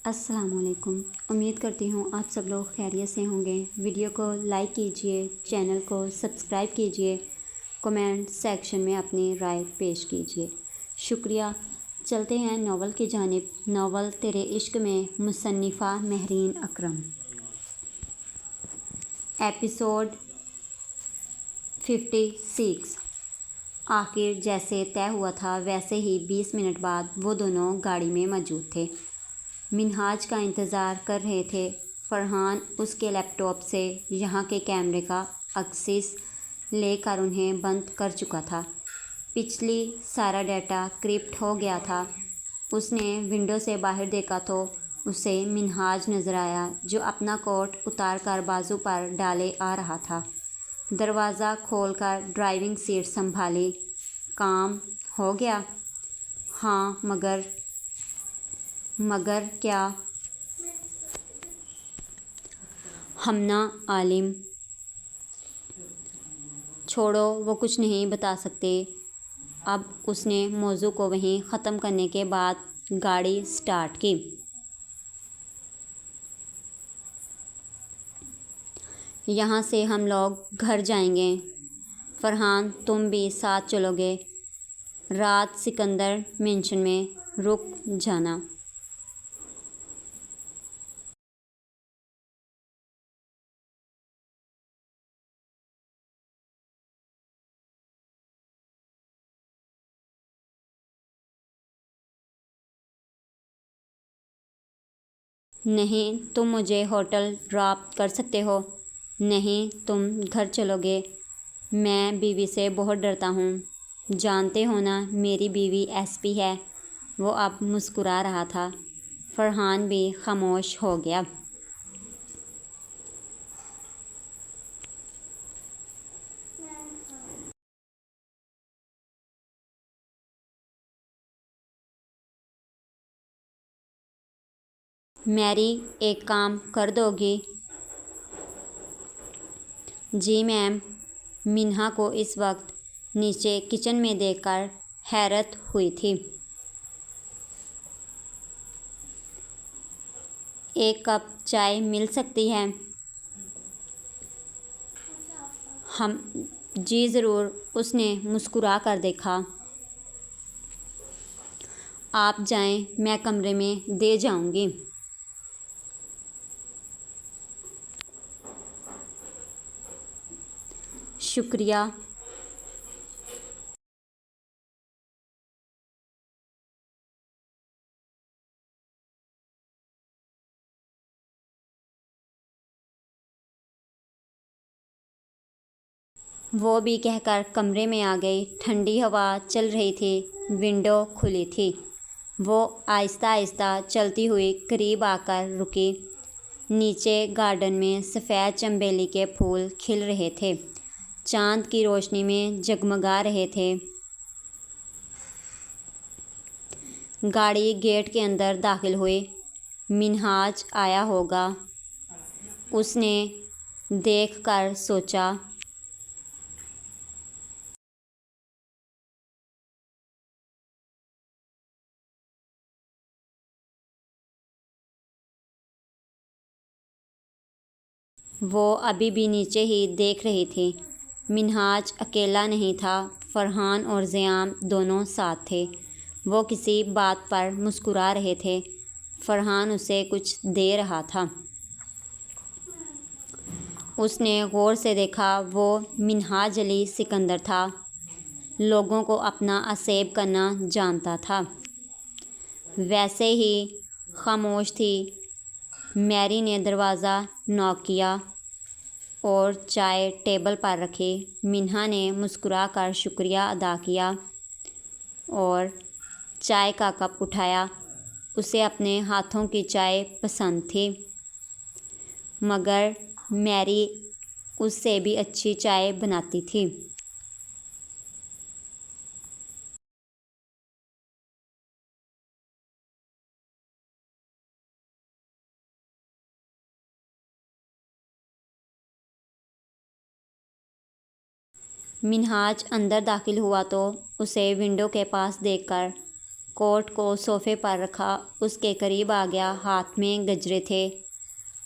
अस्सलामुअलैकुम। उम्मीद करती हूँ आप सब लोग खैरियत से होंगे। वीडियो को लाइक कीजिए, चैनल को सब्सक्राइब कीजिए, कमेंट सेक्शन में अपनी राय पेश कीजिए। शुक्रिया। चलते हैं नावल की जानिब। नावल तेरे इश्क में, मुसन्निफ़ा महरीन अकरम। एपिसोड 56। आखिर जैसे तय हुआ था वैसे ही 20 मिनट बाद वो दोनों गाड़ी में मौजूद थे। मिनहाज का इंतज़ार कर रहे थे। फरहान उसके लैपटॉप से यहाँ के कैमरे का एक्सेस लेकर उन्हें बंद कर चुका था। पिछली सारा डाटा क्रिप्ट हो गया था। उसने विंडो से बाहर देखा तो उसे मिनहाज नज़र आया, जो अपना कोट उतार कर बाजू पर डाले आ रहा था। दरवाज़ा खोलकर ड्राइविंग सीट संभाली। काम हो गया? हाँ, मगर क्या? हमना आलिम। छोड़ो, वो कुछ नहीं बता सकते। अब उसने मौजू को वहीं ख़त्म करने के बाद गाड़ी स्टार्ट की। यहाँ से हम लोग घर जाएंगे। फरहान, तुम भी साथ चलोगे? रात सिकंदर मेंशन में रुक जाना। नहीं, तुम मुझे होटल ड्रॉप कर सकते हो। नहीं, तुम घर चलोगे। मैं बीवी से बहुत डरता हूँ। जानते हो ना, मेरी बीवी एसपी है। वो अब मुस्कुरा रहा था। फरहान भी खामोश हो गया। मैरी, एक काम कर दोगी? जी मैम। मिन्हा को इस वक्त नीचे किचन में देखकर हैरत हुई थी। एक कप चाय मिल सकती है? हम जी ज़रूर। उसने मुस्कुरा कर देखा। आप जाएं, मैं कमरे में दे जाऊंगी। शुक्रिया। वो भी कहकर कमरे में आ गई। ठंडी हवा चल रही थी। विंडो खुली थी। वो आहिस्ता आहिस्ता चलती हुई करीब आकर रुकी। नीचे गार्डन में सफ़ेद चंबेली के फूल खिल रहे थे, चांद की रोशनी में जगमगा रहे थे। गाड़ी गेट के अंदर दाखिल हुई। मिनहाज आया होगा, उसने देखकर सोचा। वो अभी भी नीचे ही देख रही थी। मिनहाज अकेला नहीं था, फरहान और ज़ियाम दोनों साथ थे। वो किसी बात पर मुस्कुरा रहे थे। फरहान उसे कुछ दे रहा था। उसने गौर से देखा। वो मिनहाज अली सिकंदर था। लोगों को अपना असेब करना जानता था। वैसे ही खामोश थी। मैरी ने दरवाज़ा नॉक किया और चाय टेबल पर रखी। मिन्हा ने मुस्कुराकर शुक्रिया अदा किया और चाय का कप उठाया। उसे अपने हाथों की चाय पसंद थी, मगर मैरी उससे भी अच्छी चाय बनाती थी। मिनहाज अंदर दाखिल हुआ तो उसे विंडो के पास देखकर कोट को सोफ़े पर रखा, उसके करीब आ गया। हाथ में गजरे थे।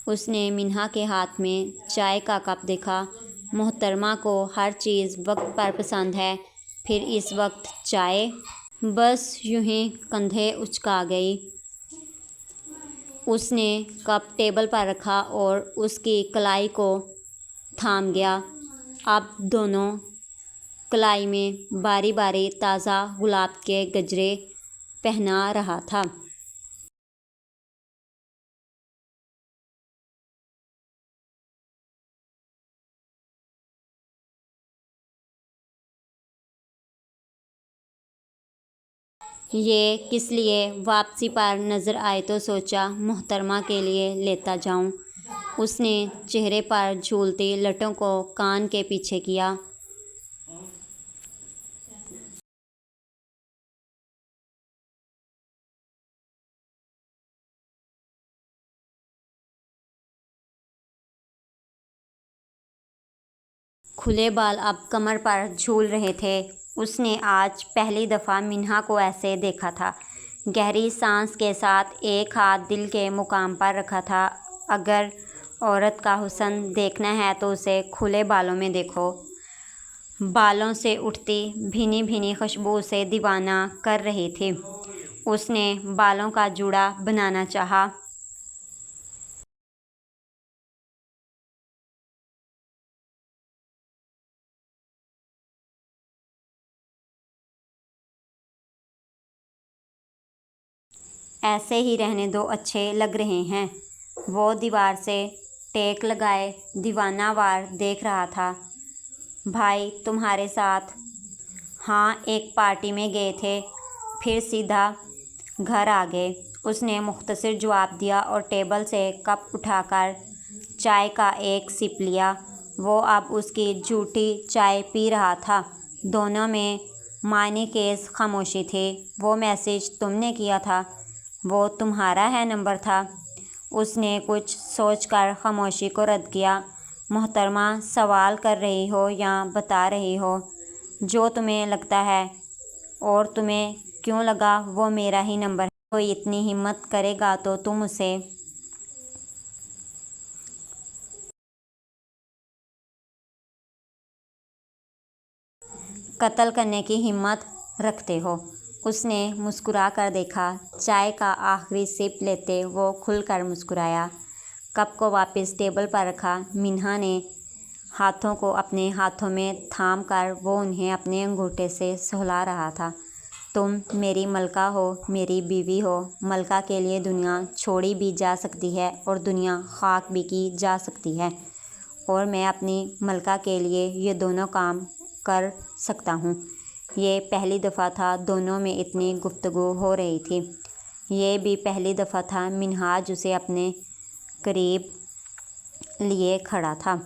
उसने मिन्हा के हाथ में चाय का कप देखा। मोहतरमा को हर चीज़ वक्त पर पसंद है, फिर इस वक्त चाय? बस यूं ही कंधे उचका गई। उसने कप टेबल पर रखा और उसकी कलाई को थाम गया। अब दोनों कलाई में बारी बारी ताज़ा गुलाब के गजरे पहना रहा था। ये किस लिए वापसी पर नज़र आए तो सोचा मोहतरमा के लिए लेता जाऊं। उसने चेहरे पर झूलती लटों को कान के पीछे किया। खुले बाल अब कमर पर झूल रहे थे। उसने आज पहली दफ़ा मिन्हा को ऐसे देखा था। गहरी सांस के साथ एक हाथ दिल के मुकाम पर रखा था। अगर औरत का हुस्न देखना है तो उसे खुले बालों में देखो। बालों से उठती भीनी भीनी खुशबू उसे दीवाना कर रही थी। उसने बालों का जूड़ा बनाना चाहा। ऐसे ही रहने दो, अच्छे लग रहे हैं। वो दीवार से टेक लगाए दीवानावार देख रहा था। भाई तुम्हारे साथ? हाँ, एक पार्टी में गए थे, फिर सीधा घर आ गए। उसने मुख्तसर जवाब दिया और टेबल से कप उठाकर चाय का एक सिप लिया। वो अब उसकी झूठी चाय पी रहा था। दोनों में मायने केस खामोशी थी। वो मैसेज तुमने किया था, वो तुम्हारा है नंबर था। उसने कुछ सोचकर खामोशी को रद्द किया। मोहतरमा, सवाल कर रही हो या बता रही हो? जो तुम्हें लगता है। और तुम्हें क्यों लगा वो मेरा ही नंबर है? कोई इतनी हिम्मत करेगा तो तुम उसे कत्ल करने की हिम्मत रखते हो? उसने मुस्कुरा कर देखा। चाय का आखिरी सिप लेते वो खुलकर मुस्कुराया। कप को वापस टेबल पर रखा। मिन्हा ने हाथों को अपने हाथों में थाम कर वो उन्हें अपने अंगूठे से सहला रहा था। तुम मेरी मलका हो, मेरी बीवी हो। मलका के लिए दुनिया छोड़ी भी जा सकती है और दुनिया खाक भी की जा सकती है, और मैं अपनी मलका के लिए ये दोनों काम कर सकता हूँ। ये पहली दफ़ा था दोनों में इतनी गुफ्तगू हो रही थी। ये भी पहली दफ़ा था मिन्हाज उसे अपने करीब लिए खड़ा था।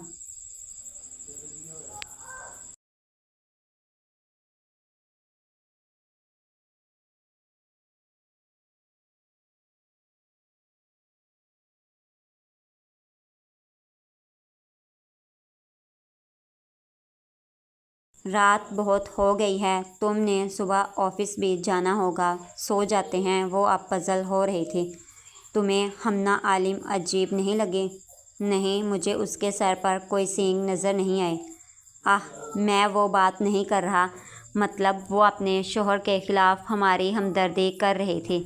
रात बहुत हो गई है, तुमने सुबह ऑफिस भी जाना होगा। सो जाते हैं। वो अब पजल हो रही थी। तुम्हें हमना आलिम अजीब नहीं लगे? नहीं, मुझे उसके सर पर कोई सींग नज़र नहीं आए। आह, मैं वो बात नहीं कर रहा। मतलब वो अपने शोहर के ख़िलाफ़ हमारी हमदर्दी कर रही थी।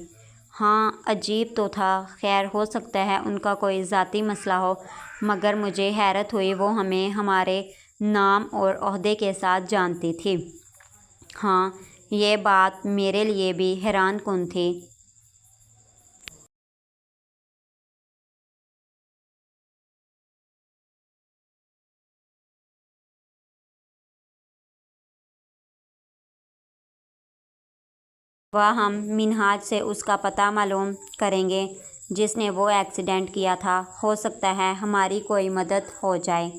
हाँ, अजीब तो था। खैर, हो सकता है उनका कोई ज़ाती मसला हो, मगर मुझे हैरत हुई वो हमें हमारे नाम और ओहदे के साथ जानती थी। हाँ, ये बात मेरे लिए भी हैरान कुन थी। वह हम मिन्हाज से उसका पता मालूम करेंगे जिसने वो एक्सीडेंट किया था। हो सकता है हमारी कोई मदद हो जाए।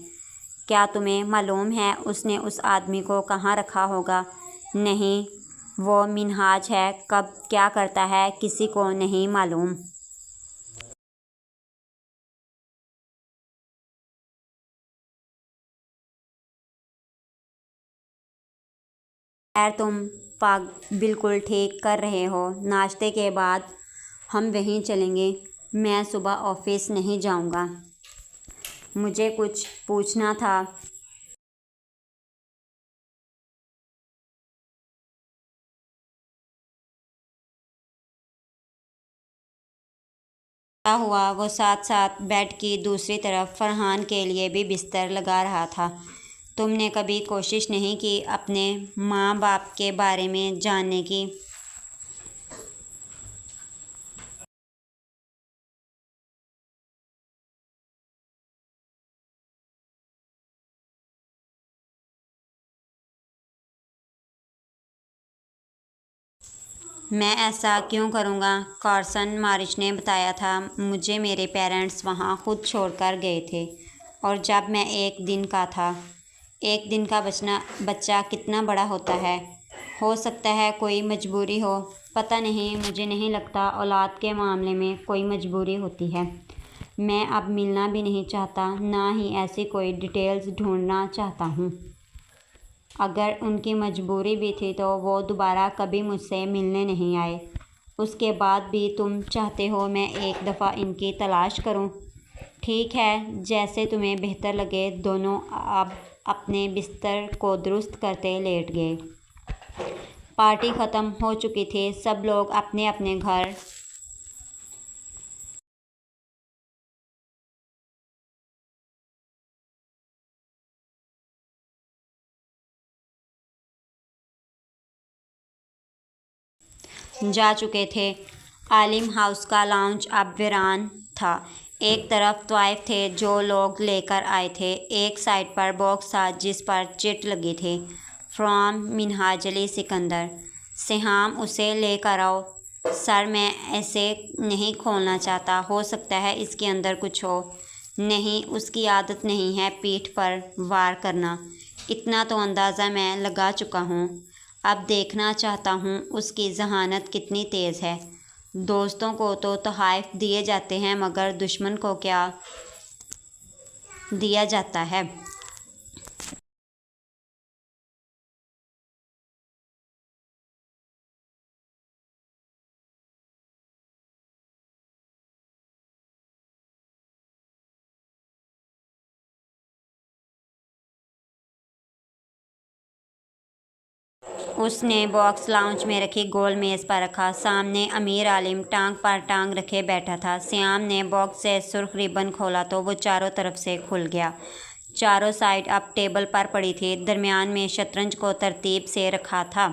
क्या तुम्हें मालूम है उसने उस आदमी को कहाँ रखा होगा? नहीं, वो मिन्हाज है, कब क्या करता है किसी को नहीं मालूम। खैर, तुम बिल्कुल ठीक कर रहे हो। नाश्ते के बाद हम वहीं चलेंगे। मैं सुबह ऑफिस नहीं जाऊंगा। मुझे कुछ पूछना था। क्या हुआ? वो साथ साथ बेड की दूसरी तरफ फरहान के लिए भी बिस्तर लगा रहा था। तुमने कभी कोशिश नहीं की अपने माँ बाप के बारे में जानने की? मैं ऐसा क्यों करूँगा? कार्सन मारिच ने बताया था मुझे मेरे पेरेंट्स वहाँ खुद छोड़कर गए थे, और जब मैं 1 दिन का था। 1 दिन का बच्चा कितना बड़ा होता है? हो सकता है कोई मजबूरी हो। पता नहीं, मुझे नहीं लगता औलाद के मामले में कोई मजबूरी होती है। मैं अब मिलना भी नहीं चाहता, ना ही ऐसी कोई डिटेल्स ढूंढना चाहता हूँ। अगर उनकी मजबूरी भी थी तो वो दोबारा कभी मुझसे मिलने नहीं आए। उसके बाद भी तुम चाहते हो मैं एक दफ़ा इनकी तलाश करूं? ठीक है, जैसे तुम्हें बेहतर लगे। दोनों अब अपने बिस्तर को दुरुस्त करते लेट गए। पार्टी ख़त्म हो चुकी थी। सब लोग अपने अपने घर जा चुके थे। आलिम हाउस का लाउंज अब वीरान था। एक तरफ तवाइफ थे जो लोग लेकर आए थे। एक साइड पर बॉक्स था जिस पर चिट लगी थी, फ्रॉम मिनहाज अली सिकंदर। सिहाम, उसे लेकर आओ। सर, मैं ऐसे नहीं खोलना चाहता। हो सकता है इसके अंदर कुछ हो। नहीं, उसकी आदत नहीं है पीठ पर वार करना। इतना तो अंदाज़ा मैं लगा चुका हूँ। अब देखना चाहता हूँ उसकी जहानत कितनी तेज़ है। दोस्तों को तो तोहफ़े दिए जाते हैं, मगर दुश्मन को क्या दिया जाता है? उसने बॉक्स लाउंज में रखी गोल मेज़ पर रखा। सामने अमीर आलिम टांग पर टांग रखे बैठा था। श्याम ने बॉक्स से सुर्ख रिबन खोला तो वो चारों तरफ से खुल गया। चारों साइड अब टेबल पर पड़ी थी। दरमियान में शतरंज को तरतीब से रखा था।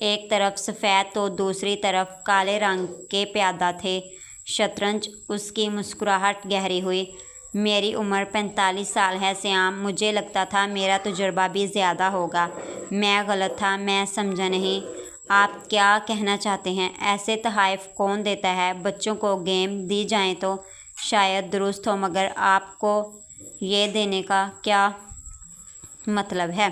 एक तरफ सफ़ेद तो दूसरी तरफ काले रंग के प्यादा थे। शतरंज। उसकी मुस्कुराहट गहरी हुई। मेरी उम्र 45 साल है श्याम। मुझे लगता था मेरा तजुर्बा भी ज़्यादा होगा। मैं गलत था, मैं समझा नहीं। आप क्या कहना चाहते हैं? ऐसे तोहफ़े कौन देता है? बच्चों को गेम दी जाए तो शायद दुरुस्त हो, मगर आपको ये देने का क्या मतलब है?